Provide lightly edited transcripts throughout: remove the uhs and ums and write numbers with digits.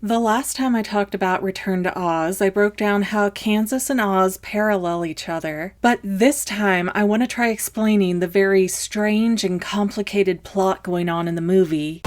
The last time I talked about Return to Oz, I broke down how Kansas and Oz parallel each other. But this time, I want to try explaining the very strange and complicated plot going on in the movie.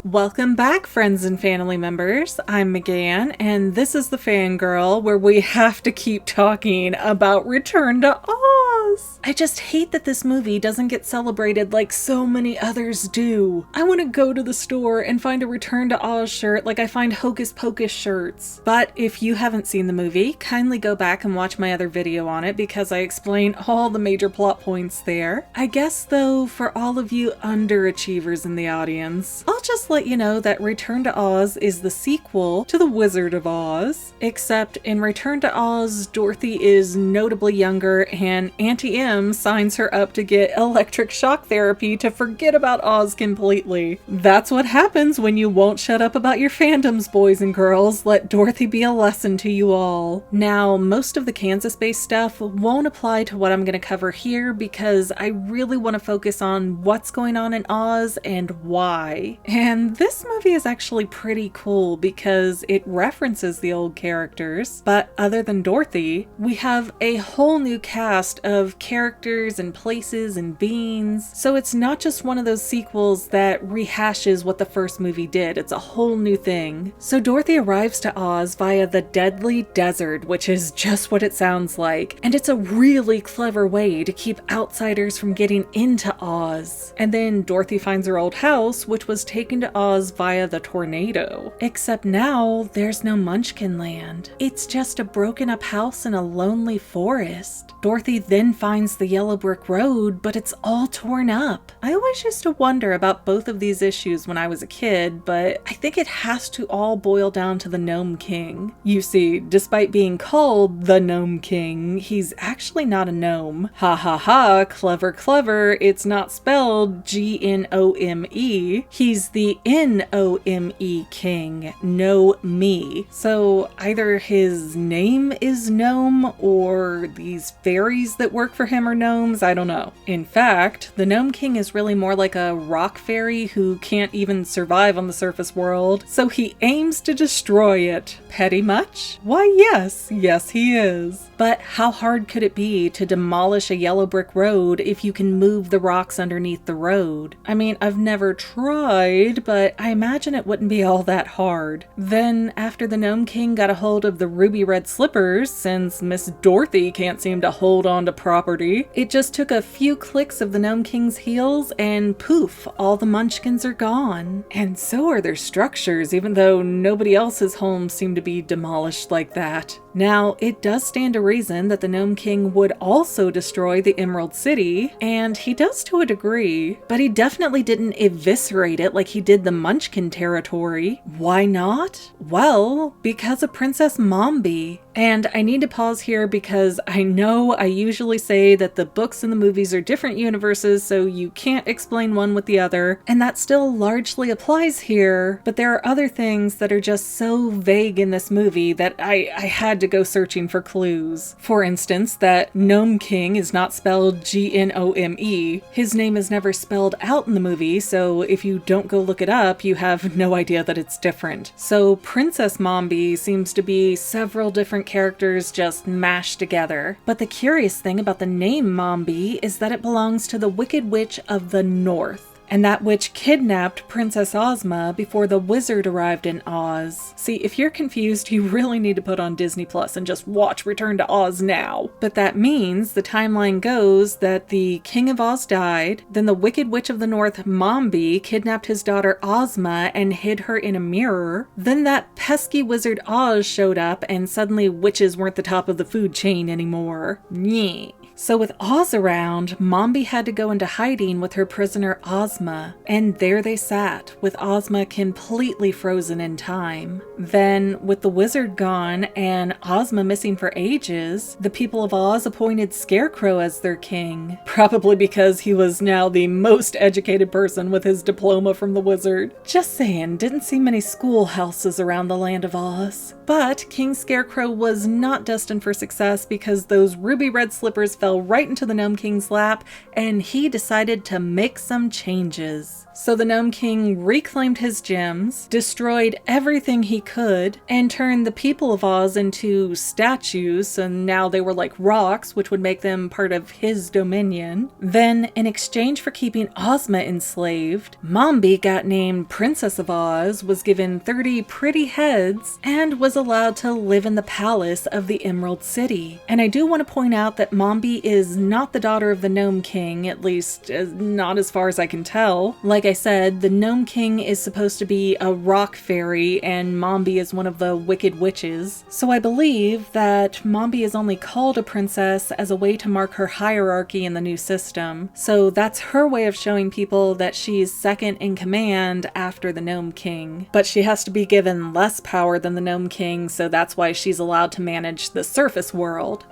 Welcome back, friends and family members. I'm McGann, and this is the Fangirl, where we have to keep talking about Return to Oz. I just hate that this movie doesn't get celebrated like so many others do. I want to go to the store and find a Return to Oz shirt like I find Hocus Pocus shirts. But if you haven't seen the movie, kindly go back and watch my other video on it because I explain all the major plot points there. I guess, though, for all of you underachievers in the audience, I'll just let you know that Return to Oz is the sequel to The Wizard of Oz, except in Return to Oz, Dorothy is notably younger and Auntie Em signs her up to get electric shock therapy to forget about Oz completely. That's what happens when you won't shut up about your fandoms, boys and girls. Let Dorothy be a lesson to you all. Now, most of the Kansas-based stuff won't apply to what I'm going to cover here because I really want to focus on what's going on in Oz and why. And this movie is actually pretty cool because it references the old characters, but other than Dorothy, we have a whole new cast of characters and places and beings. So it's not just one of those sequels that rehashes what the first movie did, it's a whole new thing. So Dorothy arrives to Oz via the Deadly Desert, which is just what it sounds like, and it's a really clever way to keep outsiders from getting into Oz. And then Dorothy finds her old house, which was taken to Oz via the tornado. Except now, there's no Munchkin Land. It's just a broken up house in a lonely forest. Dorothy then finds the yellow brick road, but it's all torn up. I always used to wonder about both of these issues when I was a kid, but I think it has to all boil down to the Nome King. You see, despite being called the Nome King, he's actually not a gnome. Ha ha ha, clever clever, it's not spelled G-N-O-M-E. He's the N-O-M-E King, Nome. So either his name is Gnome or these fairies that work for him are gnomes, I don't know. In fact, the Nome King is really more like a rock fairy who can't even survive on the surface world, so he aims to destroy it. Petty much? Why yes he is. But how hard could it be to demolish a yellow brick road if you can move the rocks underneath the road? I mean, I've never tried, but I imagine it wouldn't be all that hard. Then, after the Nome King got a hold of the ruby red slippers, since Miss Dorothy can't seem to hold on to property, it just took a few clicks of the Nome King's heels and poof, all the munchkins are gone. And so are their structures, even though nobody else's homes seem to be demolished like that. Now, it does stand to reason that the Nome King would also destroy the Emerald City, and he does to a degree, but he definitely didn't eviscerate it like he did the Munchkin territory. Why not? Well, because of Princess Mombi. And I need to pause here because I know I usually say that the books and the movies are different universes, so you can't explain one with the other, and that still largely applies here, but there are other things that are just so vague in this movie that I had to go searching for clues. For instance, that Nome King is not spelled G-N-O-M-E. His name is never spelled out in the movie, so if you don't go look it up, you have no idea that it's different. So Princess Mombi seems to be several different characters just mashed together. But the curious thing about the name Mombi is that it belongs to the Wicked Witch of the North, and that witch kidnapped Princess Ozma before the wizard arrived in Oz. See, if you're confused, you really need to put on Disney Plus and just watch Return to Oz now. But that means the timeline goes that the King of Oz died, then the Wicked Witch of the North, Mombi, kidnapped his daughter Ozma and hid her in a mirror. Then that pesky wizard Oz showed up and suddenly witches weren't the top of the food chain anymore. Nyeh. So with Oz around, Mombi had to go into hiding with her prisoner Ozma, and there they sat, with Ozma completely frozen in time. Then, with the wizard gone and Ozma missing for ages, the people of Oz appointed Scarecrow as their king, probably because he was now the most educated person with his diploma from the wizard. Just saying, didn't see many schoolhouses around the land of Oz. But King Scarecrow was not destined for success because those ruby red slippers fell right into the Nome King's lap, and he decided to make some changes. So the Nome King reclaimed his gems, destroyed everything he could, and turned the people of Oz into statues, and now they were like rocks, which would make them part of his dominion. Then, in exchange for keeping Ozma enslaved, Mombi got named Princess of Oz, was given 30 pretty heads, and was allowed to live in the palace of the Emerald City. And I do want to point out that Mombi is not the daughter of the Nome King, at least not as far as I can tell. Like I said, the Nome King is supposed to be a rock fairy, and Mombi is one of the wicked witches. So I believe that Mombi is only called a princess as a way to mark her hierarchy in the new system. So that's her way of showing people that she's second in command after the Nome King. But she has to be given less power than the Nome King, so that's why she's allowed to manage the surface world.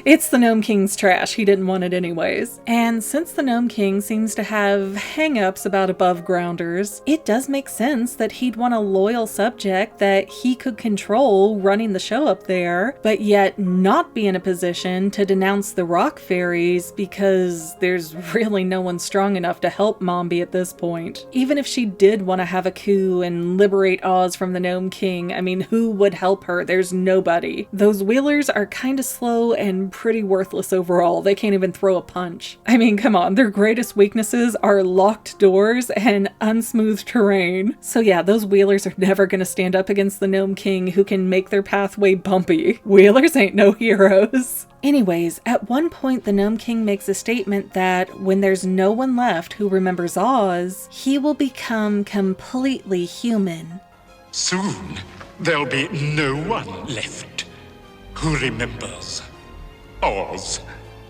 It's the Nome King's trash, he didn't want it anyways. And since the Nome King seems to have hang-ups about above grounders, it does make sense that he'd want a loyal subject that he could control running the show up there, but yet not be in a position to denounce the rock fairies because there's really no one strong enough to help Mombi at this point. Even if she did want to have a coup and liberate Oz from the Nome King, I mean, who would help her? There's nobody. Those wheelers are kind of slow and pretty worthless overall. They can't even throw a punch. I mean, come on, their greatest weaknesses are locked doors and unsmooth terrain. So yeah, those wheelers are never gonna stand up against the Nome King, who can make their pathway bumpy. Wheelers ain't no heroes. Anyways, at one point the Nome King makes a statement that when there's no one left who remembers Oz, he will become completely human. Soon, there'll be no one left who remembers Oz,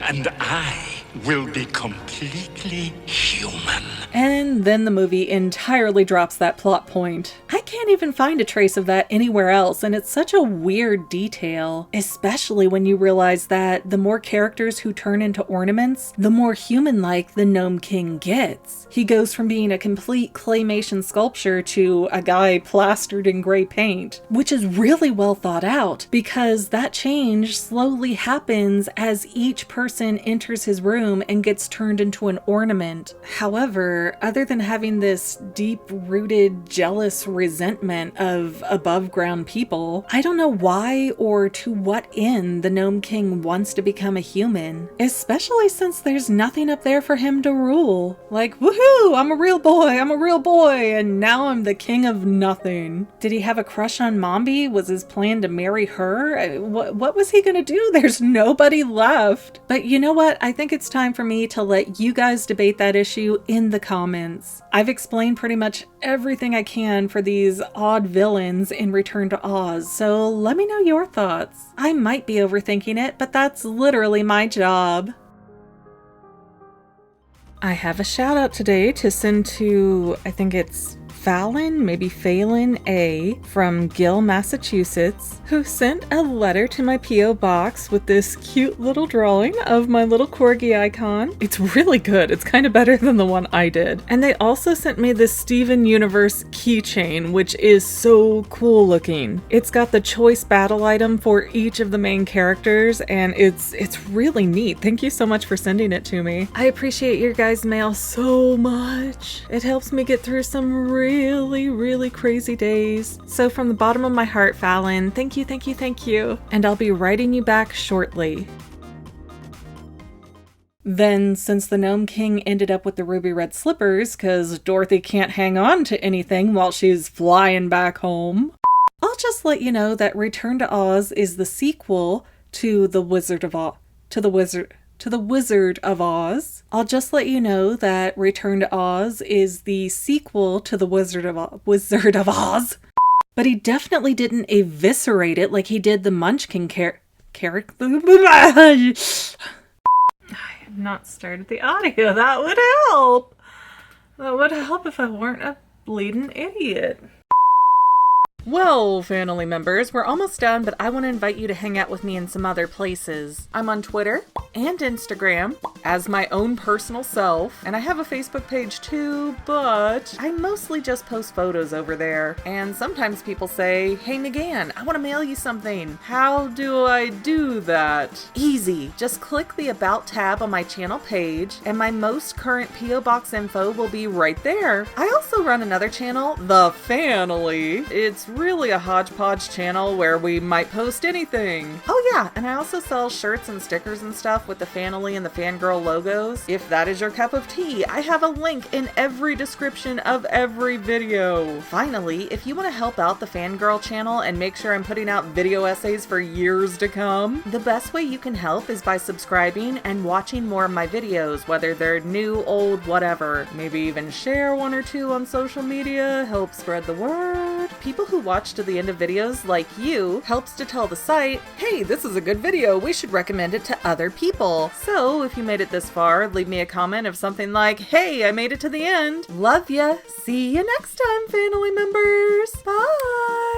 and I will be completely human. And then the movie entirely drops that plot point. I can't even find a trace of that anywhere else, and it's such a weird detail, especially when you realize that the more characters who turn into ornaments, the more human-like the Nome King gets. He goes from being a complete claymation sculpture to a guy plastered in gray paint, which is really well thought out, because that change slowly happens as each person enters his room and gets turned into an ornament. However, other than having this deep-rooted, jealous resentment of above-ground people, I don't know why or to what end the Nome King wants to become a human, especially since there's nothing up there for him to rule. Like, woohoo, I'm a real boy, and now I'm the king of nothing. Did he have a crush on Mombi? Was his plan to marry her? What was he gonna do? There's nobody left. But you know what? I think it's time for me to let you guys debate that issue in the comments. I've explained pretty much everything I can for these odd villains in Return to Oz, so let me know your thoughts. I might be overthinking it, but that's literally my job. I have a shout out today to send to, I think it's maybe Phelan A. from Gill, Massachusetts, who sent a letter to my P.O. box with this cute little drawing of my little corgi icon. It's really good. It's kind of better than the one I did. And they also sent me this Steven Universe keychain, which is so cool looking. It's got the choice battle item for each of the main characters, and it's really neat. Thank you so much for sending it to me. I appreciate your guys' mail so much. It helps me get through some really crazy days. So from the bottom of my heart, Fallon, thank you. And I'll be writing you back shortly. Then, since the Nome King ended up with the ruby red slippers, because Dorothy can't hang on to anything while she's flying back home, I'll just let you know that Return to Oz is the sequel to The Wizard of Oz. I'll just let you know that Return to Oz is the sequel to The Wizard of Oz. But he definitely didn't eviscerate it like he did the Munchkin character. I have not started the audio. That would help. That would help if I weren't a bleeding idiot. Well, family members, we're almost done, but I want to invite you to hang out with me in some other places. I'm on Twitter and Instagram as my own personal self, and I have a Facebook page too, but I mostly just post photos over there. And sometimes people say, "Hey McGann, I want to mail you something. How do I do that?" Easy. Just click the About tab on my channel page, and my most current P.O. Box info will be right there. I also run another channel, The Family. It's really a hodgepodge channel where we might post anything. Oh yeah, and I also sell shirts and stickers and stuff with the Family and the Fangirl logos. If that is your cup of tea, I have a link in every description of every video. Finally, if you want to help out the Fangirl channel and make sure I'm putting out video essays for years to come, the best way you can help is by subscribing and watching more of my videos, whether they're new, old, whatever. Maybe even share one or two on social media, help spread the word. People who watch to the end of videos, like you, helps to tell the site, hey, this is a good video, we should recommend it to other people. So if you made it this far, leave me a comment of something like, hey, I made it to the end. Love ya. See you next time, family members. Bye.